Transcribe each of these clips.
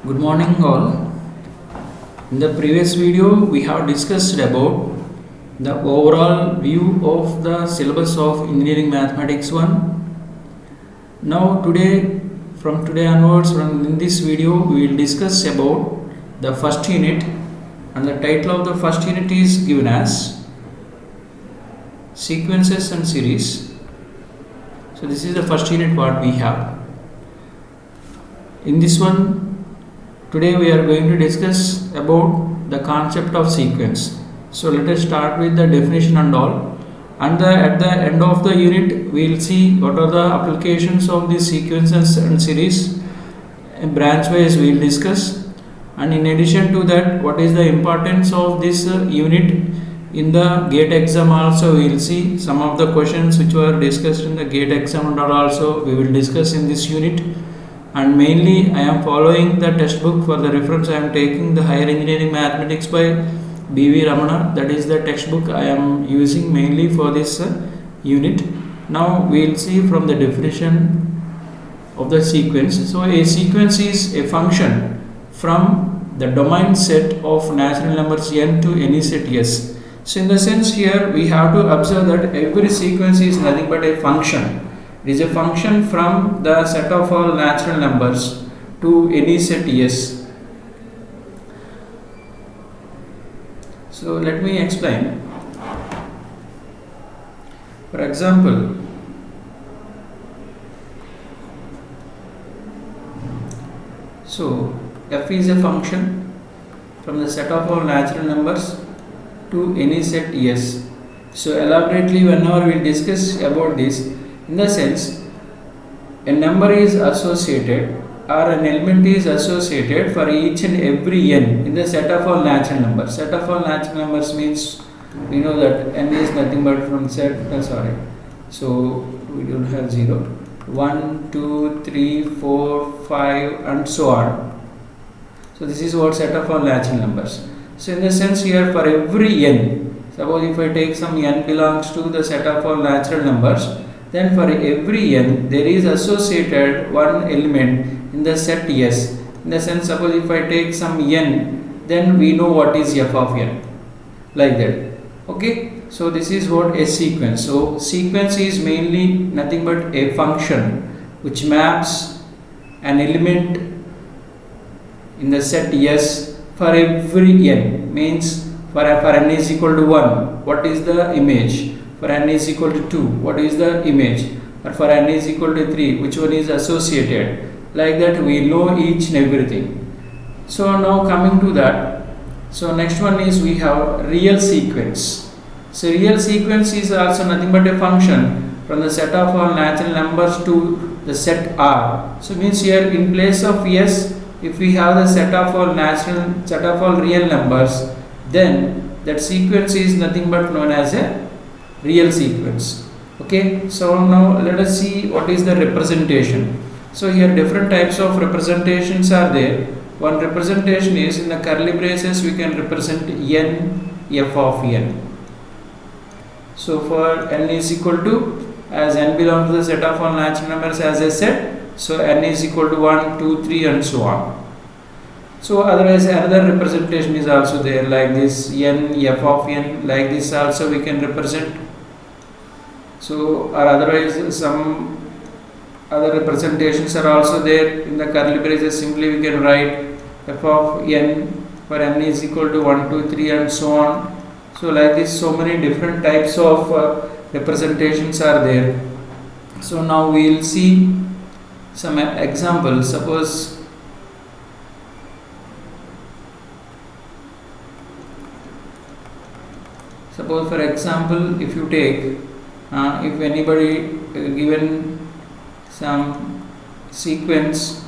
Good morning all. In the previous video we have discussed about the overall view of the syllabus of Engineering Mathematics 1. Now from today onwards in this video we will discuss about the first unit, and the title of the first unit is given as Sequences and Series. So this is the first unit what we have. In this one, today we are going to discuss about the concept of sequence. So let us start with the definition and all, and at the end of the unit we will see what are the applications of these sequences and series. Branch wise we will discuss, and in addition to that, what is the importance of this unit in the GATE exam also we will see. Some of the questions which were discussed in the GATE exam and all also we will discuss in this unit. And mainly I am following the textbook. For the reference I am taking the Higher Engineering Mathematics by B.V. Ramana. That is the textbook I am using mainly for this unit. Now we will see from the definition of the sequence. So a sequence is a function from the domain set of natural numbers n to any set s. So in the sense here we have to observe that every sequence is nothing but a function. It is a function from the set of all natural numbers to any set S. So let me explain. For example, so f is a function from the set of all natural numbers to any set S. So elaborately whenever we discuss about this, in the sense a number is associated or an element is associated for each and every n in the set of all natural numbers. Set of all natural numbers means we know that n is nothing but from set so we don't have 0, 1, 2, 3, 4, 5 and so on. So this is what set of all natural numbers. So in the sense here for every n, suppose if I take some n belongs to the set of all natural numbers, then for every n there is associated one element in the set S. In the sense, suppose if I take some n, then we know what is f of n, like that. Okay, so this is what a sequence. So sequence is mainly nothing but a function which maps an element in the set S for every n. Means for n is equal to 1, what is the image? For n is equal to 2, what is the image? Or for n is equal to 3, which one is associated? Like that we know each and everything. So now coming to that, so next one is we have real sequence. So real sequence is also nothing but a function from the set of all natural numbers to the set R. So means here in place of S, if we have the set of all real numbers, then that sequence is nothing but known as a real sequence. Okay, so now let us see what is the representation. So here different types of representations are there. One representation is in the curly braces we can represent n f of n. So for n is equal to, as n belongs to the set of all natural numbers as I said, so n is equal to 1, 2, 3 and so on. So otherwise another representation is also there, like this n f of n, like this also we can represent. So or otherwise some other representations are also there in the curly braces. Simply we can write f of n for n is equal to 1, 2, 3 and so on. So like this so many different types of representations are there. So now we will see some examples. Suppose for example, if you take if anybody given some sequence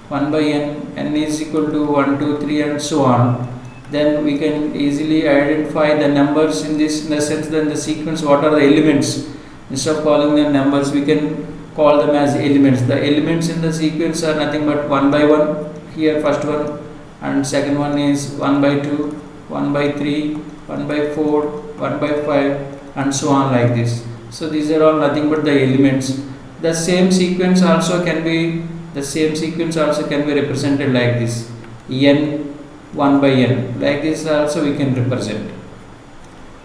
1 by n is equal to 1, 2, 3 and so on, then we can easily identify the numbers in the sense then the sequence, what are the elements. Instead of calling them numbers, we can call them as elements. The elements in the sequence are nothing but 1 by 1, here first one, and second one is 1 by 2, 1 by 3, 1 by 4, 1 by 5 and so on, like this. So these are all nothing but the elements. The same sequence also can be the same sequence also can be represented like this, n 1 by n, like this also we can represent,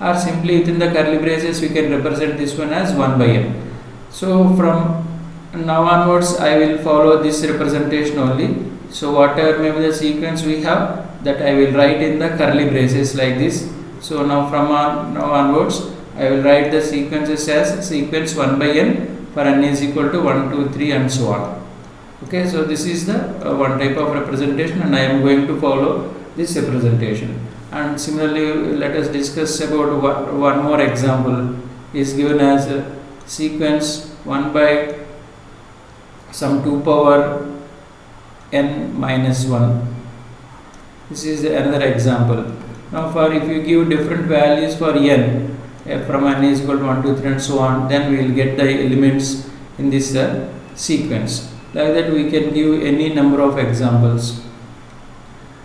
or simply within the curly braces we can represent this one as 1 by n. So from now onwards I will follow this representation only. So whatever may be the sequence we have, that I will write in the curly braces like this. So now from now onwards I will write the sequences as sequence 1 by n for n is equal to 1, 2, 3 and so on. Okay, so this is the one type of representation, and I am going to follow this representation. And similarly, let us discuss about one more example. Is given as a sequence 1 by some 2 power n minus 1. This is another example. Now for if you give different values for n, from n is equal to 1, 2, 3 and so on, then we will get the elements in this sequence. Like that we can give any number of examples.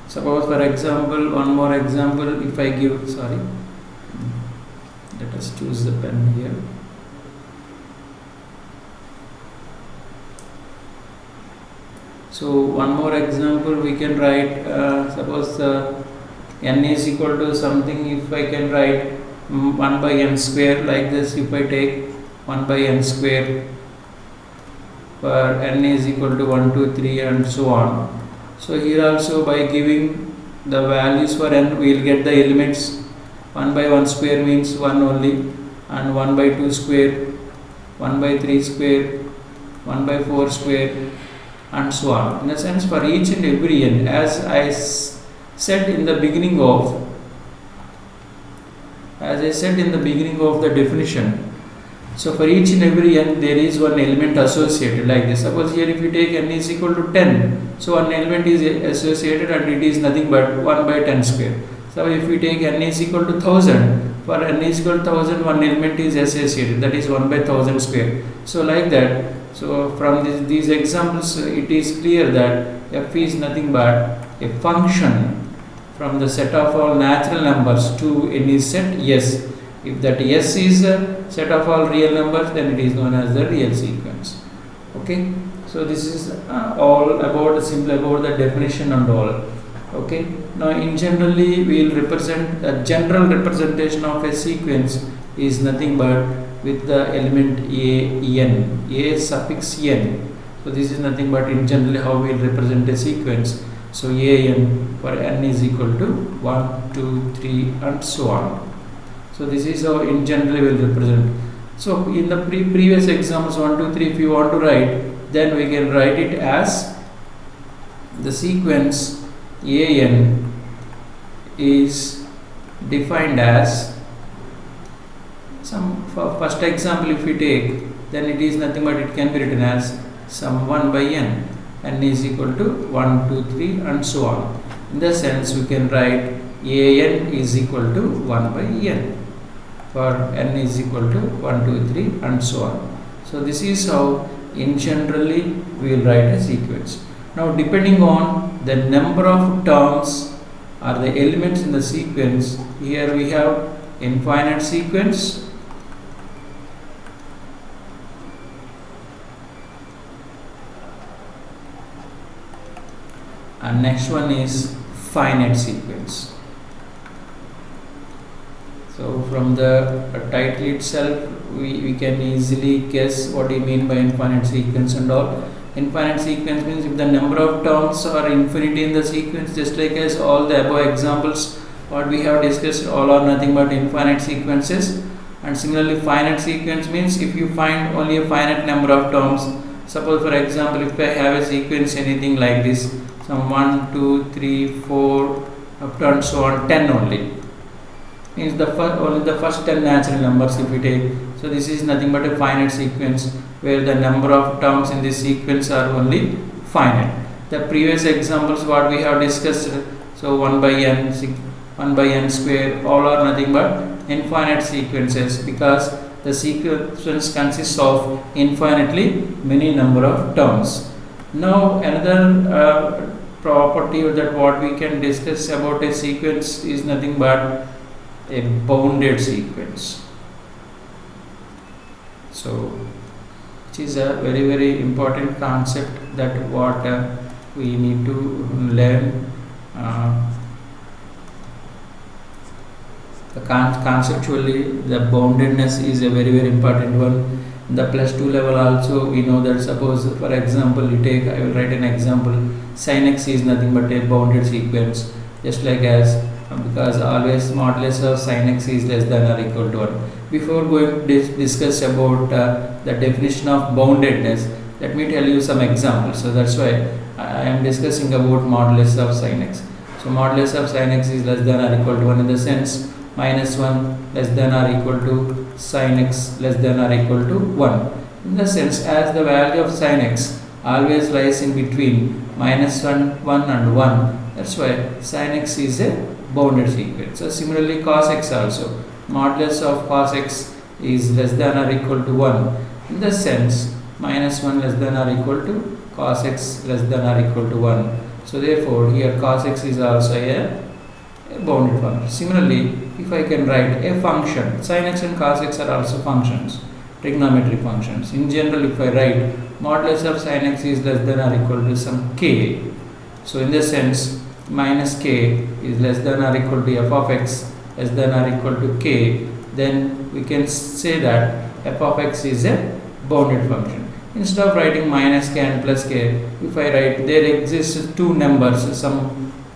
Suppose for example, one more example, if I give, let us choose the pen here. So one more example we can write, suppose n is equal to something, if I can write 1 by n square like this. If I take 1 by n square for n is equal to 1, 2, 3 and so on. So here also by giving the values for n we will get the elements. 1 by 1 square means 1 only, and 1 by 2 square, 1 by 3 square, 1 by 4 square and so on. In a sense, for each and every n, as I said in the beginning of the definition, so for each and every n there is one element associated like this. Suppose here if you take n is equal to 10, so one element is associated and it is nothing but 1 by 10 square. So if we take n is equal to 1000, for n is equal to 1000 one element is associated, that is 1 by 1000 square. So like that. So from these examples it is clear that f is nothing but a function from the set of all natural numbers to any set S. If that S is a set of all real numbers, then it is known as the real sequence. Okay, so this is all about simple about the definition and all. Okay, now in generally we will represent a general representation of a sequence is nothing but with the element a suffix n. So this is nothing but in generally how we will represent a sequence. So an for n is equal to 1, 2, 3 and so on. So this is how in general we will represent. So in the previous examples 1, 2, 3, if you want to write, then we can write it as the sequence an is defined as some, for first example if we take, then it is nothing but it can be written as some 1 by n is equal to 1, 2, 3 and so on. In the sense we can write an is equal to 1 by n for n is equal to 1, 2, 3 and so on. So this is how in generally we will write a sequence. Now depending on the number of terms or the elements in the sequence, here we have infinite sequence, and next one is finite sequence. So from the title itself we can easily guess what do you mean by infinite sequence and all. Infinite sequence means if the number of terms are infinity in the sequence, just like as all the above examples what we have discussed, all are nothing but infinite sequences. And similarly finite sequence means if you find only a finite number of terms. Suppose for example if I have a sequence anything like this, some 1, 2, 3, 4 up to and so on, 10 only, means the only the first 10 natural numbers if we take. So this is nothing but a finite sequence where the number of terms in this sequence are only finite. The previous examples what we have discussed, so 1 by n, 1 by n square, all are nothing but infinite sequences because the sequence consists of infinitely many number of terms. Now another property that what we can discuss about a sequence is nothing but a bounded sequence. So which which is a very important concept that what we need to learn. Conceptually, the boundedness is a very important one. In the +2 level also we know that, suppose for example you take, I will write an example, sin x is nothing but a bounded sequence, just like as because always modulus of sin x is less than or equal to 1. Before going to discuss about the definition of boundedness, let me tell you some examples. So that's why I am discussing about modulus of sin x. So modulus of sin x is less than or equal to 1 in the sense -1 less than or equal to sin x less than or equal to 1. In the sense, as the value of sin x always lies in between -1, 1 and 1, that's why sin x is a bounded sequence. So similarly cos x also, modulus of cos x is less than or equal to 1. In the sense, -1 less than or equal to cos x less than or equal to 1. So therefore here cos x is also a bounded function. Similarly, if I can write a function, sin x and cos x are also functions, trigonometric functions. In general, if I write modulus of sin x is less than or equal to some k, so in this sense minus k is less than or equal to f of x less than or equal to k, then we can say that f of x is a bounded function. Instead of writing minus k and plus k, if I write there exists two numbers, some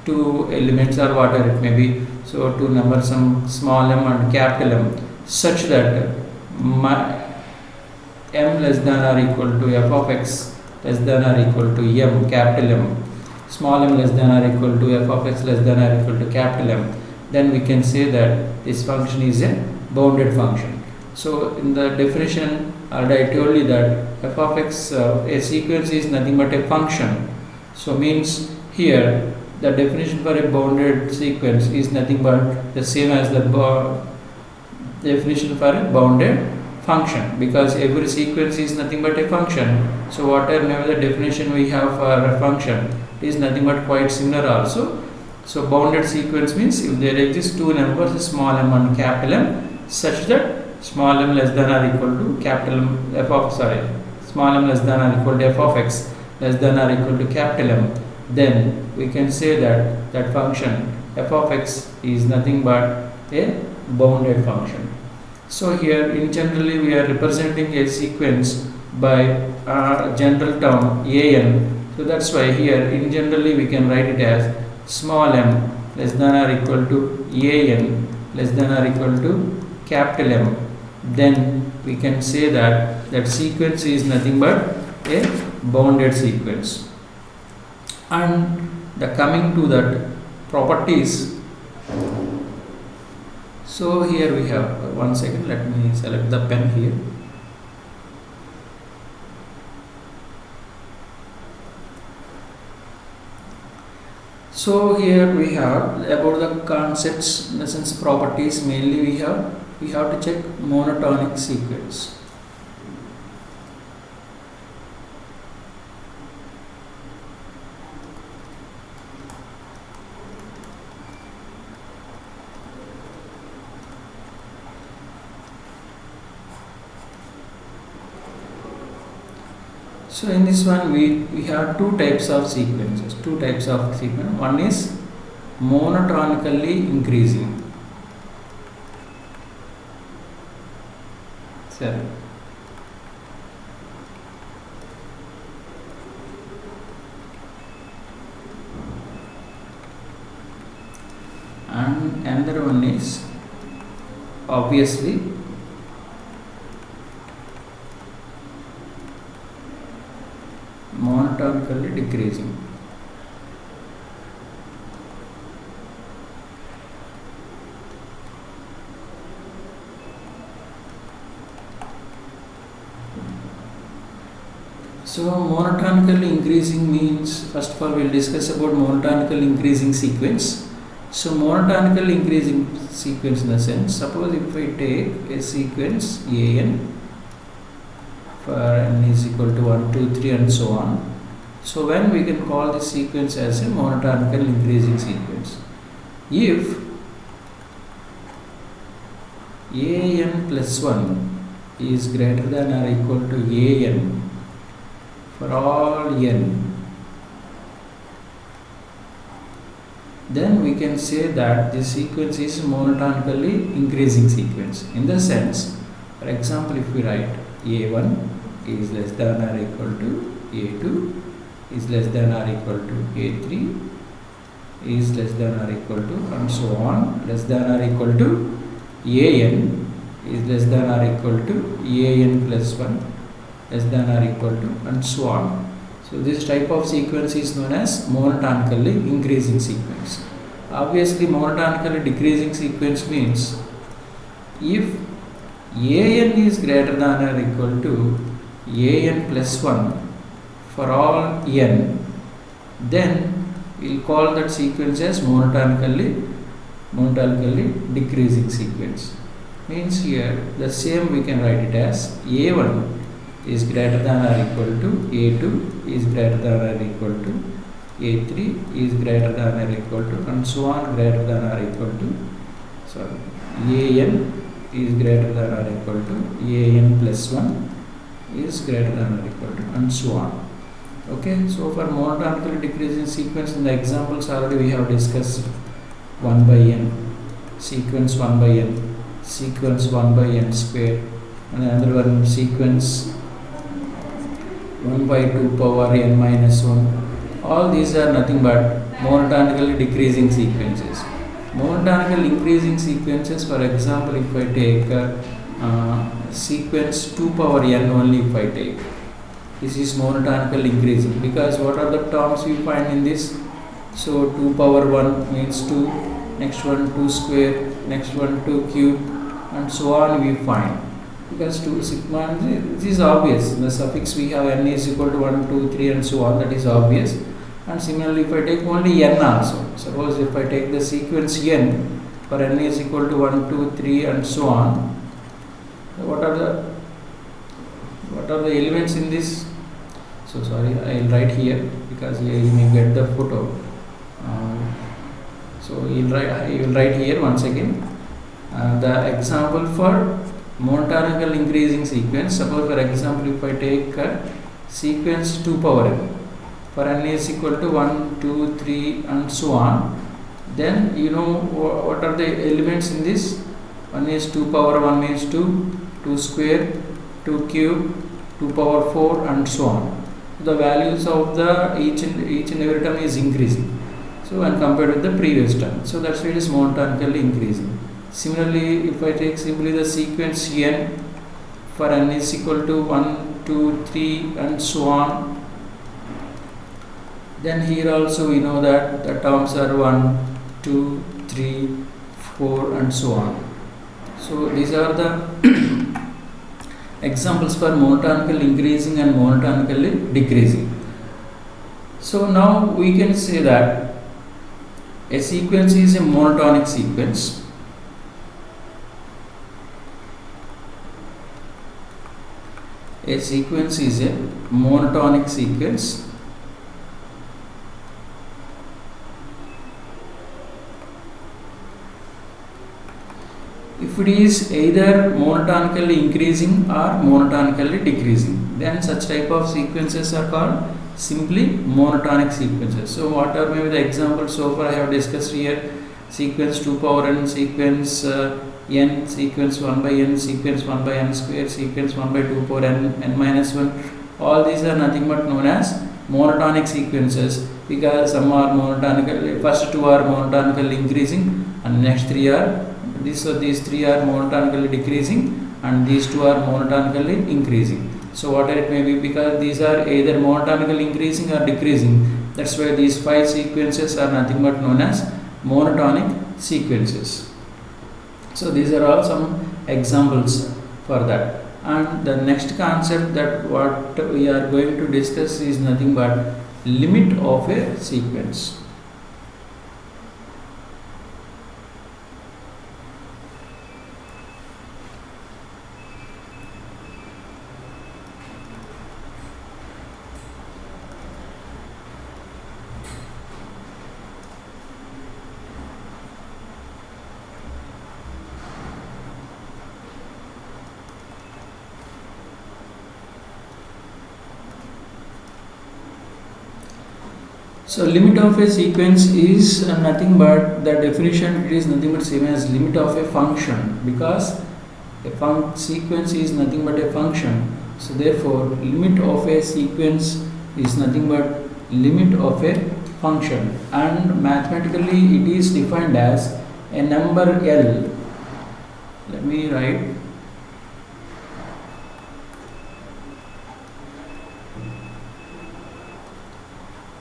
two elements or whatever it may be, so two numbers, some small m and capital M, such that m less than or equal to f of x less than or equal to m, capital M, small m less than or equal to f of x less than or equal to capital M, then we can say that this function is a bounded function. So in the definition I told you that f of x, a sequence is nothing but a function. So means here the definition for a bounded sequence is nothing but the same as the definition for a bounded function, because every sequence is nothing but a function. So whatever the definition we have for a function is nothing but quite similar also. So bounded sequence means if there exist two numbers, small m and capital M, such that small m less than or equal to capital M, small m less than or equal to f of x less than or equal to capital M, then we can say that that function f of x is nothing but a bounded function. So here in generally we are representing a sequence by a general term an. So that's why here in generally we can write it as small m less than or equal to an less than or equal to capital M. Then we can say that that sequence is nothing but a bounded sequence. And the coming to that properties, so here we have one second, let me select the pen here. So here we have about the concepts, in the sense properties, mainly we have to check monotonic sequence. So in this one we have two types of sequences. One is monotonically increasing. And another one is obviously monotonically decreasing. So monotonically increasing means, first of all we will discuss about monotonically increasing sequence. So monotonically increasing sequence in the sense, suppose if I take a sequence an for n is equal to 1, 2, 3 and so on. So when we can call this sequence as a monotonically increasing sequence? If an plus 1 is greater than or equal to an for all n, then we can say that this sequence is monotonically increasing sequence. In the sense, for example, if we write a1 is less than or equal to a2 is less than or equal to a3 is less than or equal to, and so on, less than or equal to an is less than or equal to an plus 1 less than or equal to, and so on. So this type of sequence is known as monotonically increasing sequence. Obviously, monotonically decreasing sequence means if an is greater than or equal to an plus 1 for all n, then we will call that sequence as monotonically decreasing sequence. Means here the same we can write it as a1 is greater than or equal to a2 is greater than or equal to a3 is greater than or equal to, and so on, greater than or equal to, an is greater than or equal to an plus 1 is greater than or equal to, and so on. Okay, so for monotonically decreasing sequence, in the examples already we have discussed 1 by n, sequence 1 by n, sequence 1 by n square, and another one sequence 1 by 2 power n minus 1. All these are nothing but monotonically decreasing sequences. Monotonically increasing sequences, for example, if I take sequence 2 power n only, if I take, this is monotonically increasing, because what are the terms we find in this? So 2 power 1 means 2, next one 2 square, next one 2 cube, and so on we find. Because 2 sigma, this is obvious, the suffix we have n is equal to 1, 2, 3 and so on, that is obvious. And similarly, if I take only n also, suppose if I take the sequence n for n is equal to 1, 2, 3 and so on, what are the elements in this? So sorry, I will write here because you may get the photo. So you will write here once again the example for monotonical increasing sequence. Suppose for example, if I take sequence 2 power n for n is equal to 1, 2, 3 and so on, then you know what are the elements in this? 1 is 2 power 1 means 2, 2 square, 2 cube, 2 power 4 and so on. The values of the each and every term is increasing. So when compared with the previous term, so that's why it is monotonically increasing. Similarly, if I take simply the sequence n for n is equal to 1, 2, 3 and so on, then here also we know that the terms are 1, 2, 3, 4 and so on. So these are the examples for monotonically increasing and monotonically decreasing. So now we can say that a sequence is a monotonic sequence. A sequence is a monotonic sequence if it is either monotonically increasing or monotonically decreasing. Then such type of sequences are called simply monotonic sequences. So what are maybe the examples so far I have discussed here? Sequence 2 power n, sequence n, sequence 1 by n, sequence 1 by n square, sequence 1 by 2 power n minus 1. All these are nothing but known as monotonic sequences, because some are monotonically, first two are monotonically increasing and next three are these three are monotonically decreasing and these two are monotonically increasing. So whatever it may be, because these are either monotonically increasing or decreasing, that's why these 5 sequences are nothing but known as monotonic sequences. So these are all some examples for that. And the next concept that what we are going to discuss is nothing but limit of a sequence. So limit of a sequence is nothing but the definition. It is nothing but same as limit of a function, because a sequence is nothing but a function. So therefore limit of a sequence is nothing but limit of a function, and mathematically it is defined as a number L. Let me write.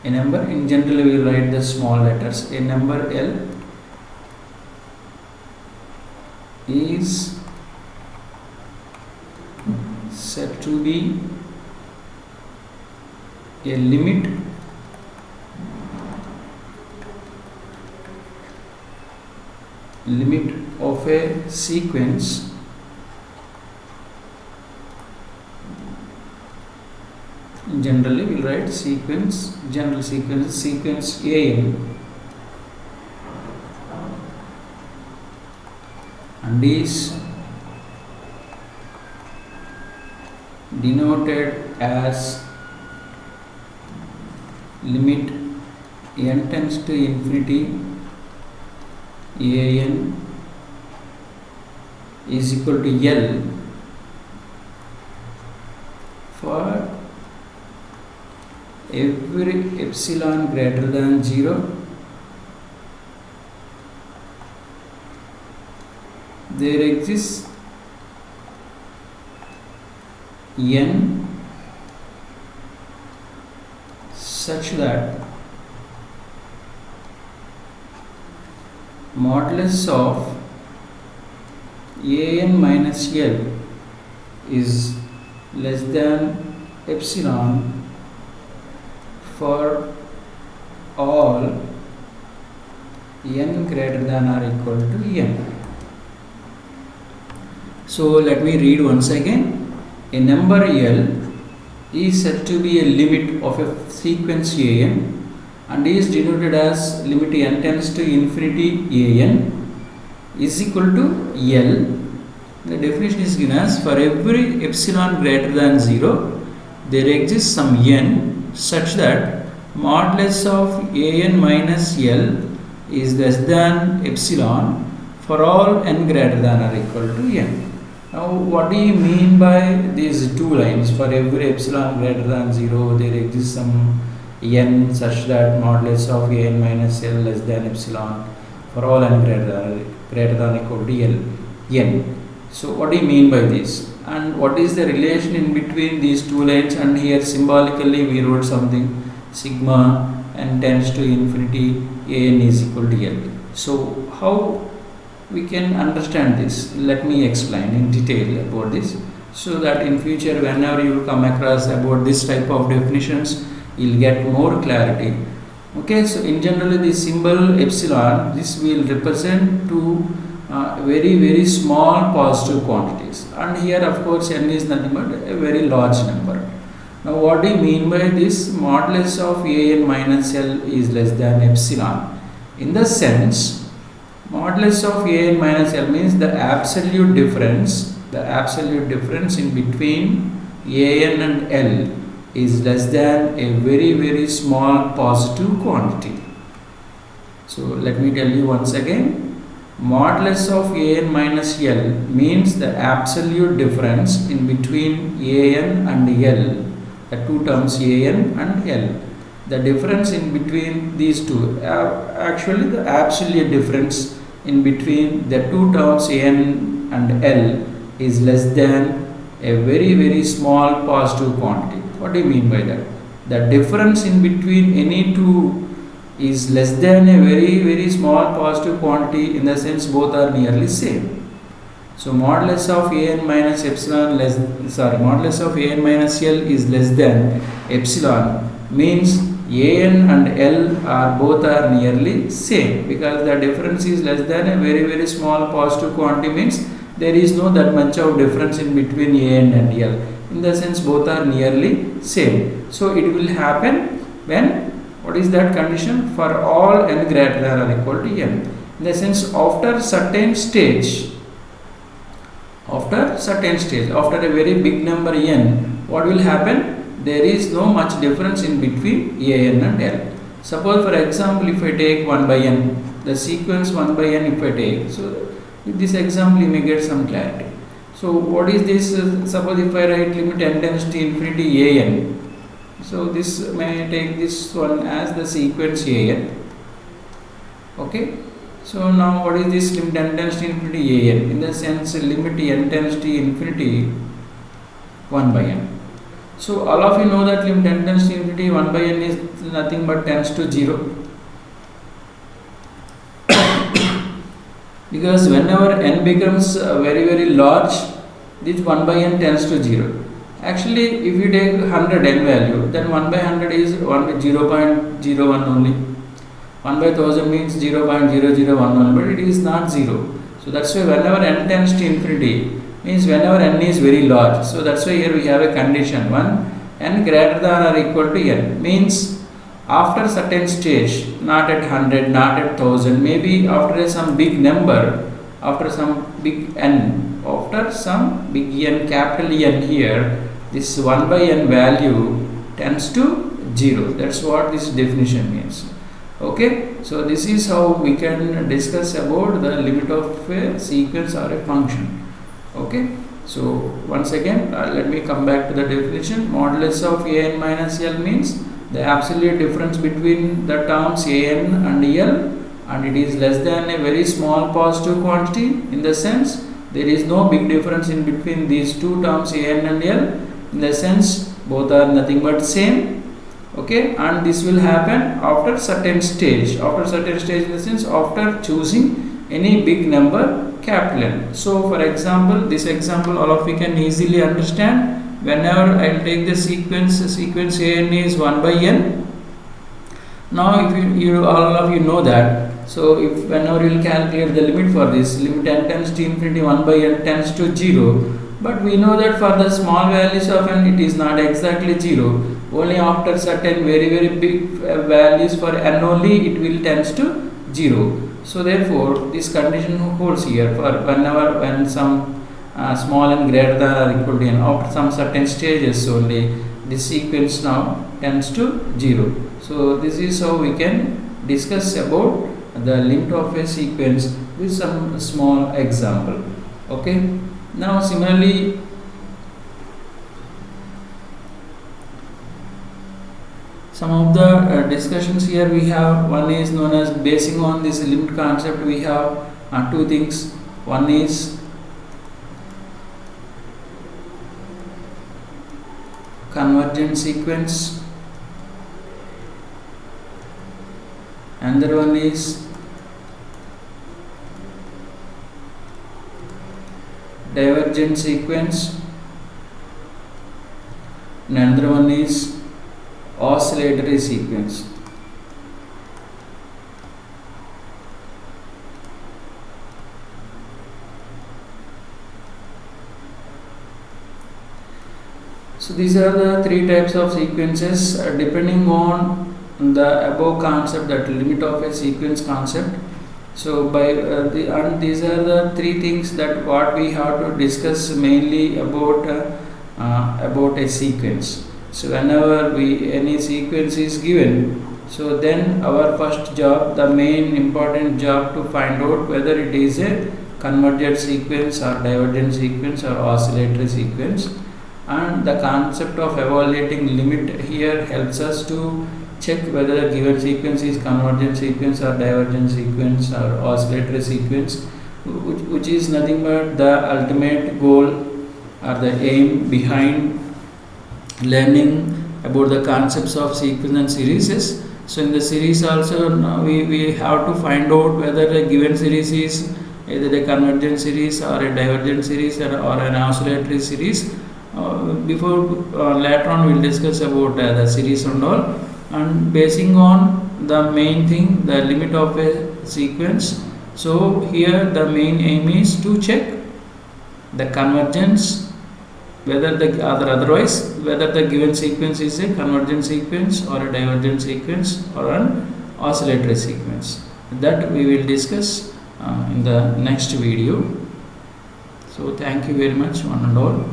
A number, in general we will write the small letters. A number L is said to be a limit of a sequence generally we will write sequence, general sequence AN, and is denoted as limit n tends to infinity AN is equal to L for every epsilon greater than 0. There exists n such that modulus of AN minus L is less than epsilon for all n greater than or equal to n. So let me read once again. A number L is said to be a limit of a sequence AN and is denoted as limit n tends to infinity AN is equal to L. The definition is given as for every epsilon greater than 0 there exists some n such that modulus of AN minus L is less than epsilon for all n greater than or equal to n. Now what do you mean by these two lines? For every epsilon greater than 0 there exists some n such that modulus of AN minus L less than epsilon for all n greater than or equal to L n. So what do you mean by this, and what is the relation in between these two lines? And here symbolically we wrote something, sigma n tends to infinity AN is equal to L. So how we can understand this? Let me explain in detail about this, so that in future whenever you will come across about this type of definitions you will get more clarity. Okay, so in general the symbol epsilon, this will represent two very small positive quantities, and here of course n is nothing but a very large number. Now what do you mean by this modulus of AN minus L is less than epsilon? In the sense, modulus of AN minus L means the absolute difference in between AN and L is less than a very small positive quantity. So let me tell you once again. Modulus of AN minus L means the absolute difference in between AN and L, the two terms AN and L. The difference in between these two, actually the absolute difference in between the two terms AN and L is less than a very small positive quantity. What do you mean by that? The difference in between any two is less than a very small positive quantity, in the sense both are nearly same. So modulus of AN minus modulus of AN minus L is less than epsilon means AN and L are both are nearly same, because the difference is less than a very small positive quantity means there is no that much of difference in between AN and L. In the sense both are nearly same. So it will happen when, what is that condition? For all n greater than or equal to n. In the sense after certain stage, after a very big number n, what will happen? There is no much difference in between AN and L. Suppose for example, if I take 1 by n, the sequence 1 by n if I take, so with this example you may get some clarity. So what is this? Suppose if I write limit n tends to infinity a n, so this may take this one as the sequence a n. Okay. So now what is this limit n tends to infinity a n? In the sense limit n tends to infinity 1 by n. So all of you know that limit n tends to infinity 1 by n is nothing but tends to 0. Because whenever n becomes very large, this 1 by n tends to 0. Actually, if you take 100 n value, then 1 by 100 is 1 by 0.01 only. 1 by 1000 means 0.0011, but it is not 0. So that's why whenever n tends to infinity, means whenever n is very large. So that's why here we have a condition 1, n greater than or equal to n, means after certain stage, not at 100, not at 1000, maybe after some big number, after some big n, after some big n, capital N here, this 1 by n value tends to 0. That's what this definition means. Okay, so this is how we can discuss about the limit of a sequence or a function. Okay, so once again let me come back to the definition. Modulus of a n minus l means the absolute difference between the terms a n and l, and it is less than a very small positive quantity, in the sense there is no big difference in between these two terms a n and l, in the sense both are nothing but same. Okay, and this will happen after certain stage, in the sense after choosing any big number capital N. So for example, this example all of you can easily understand. Whenever I will take the sequence a n is 1 by n. Now if you all of you know that, so if whenever you will calculate the limit for this, limit n tends to infinity 1 by n tends to 0, but we know that for the small values of n it is not exactly 0, only after certain very big values for n only it will tends to 0. So therefore this condition holds here for whenever when some small n greater than or equal to n, after some certain stages only this sequence now tends to 0. So this is how we can discuss about the limit of a sequence with some small example. Okay, now similarly some of the discussions here we have. One is known as basing on this limit concept. We have two things. One is convergent sequence, another one is divergent sequence, and another one is oscillatory sequence. So these are the three types of sequences depending on the above concept, that limit of a sequence concept. So and these are the three things that what we have to discuss mainly about a sequence. So whenever any sequence is given, so then our first job, the main important job, to find out whether it is a convergent sequence or divergent sequence or oscillatory sequence. And the concept of evaluating limit here helps us to check whether a given sequence is convergent sequence or divergent sequence or oscillatory sequence, which is nothing but the ultimate goal or the aim behind learning about the concepts of sequence and series. So in the series also we have to find out whether a given series is either a convergent series or a divergent series or an oscillatory series. Before later on we will discuss about the series and all, and basing on the main thing, the limit of a sequence. So here the main aim is to check the convergence, whether otherwise whether the given sequence is a convergent sequence or a divergent sequence or an oscillatory sequence. That we will discuss in the next video. So thank you very much one and all.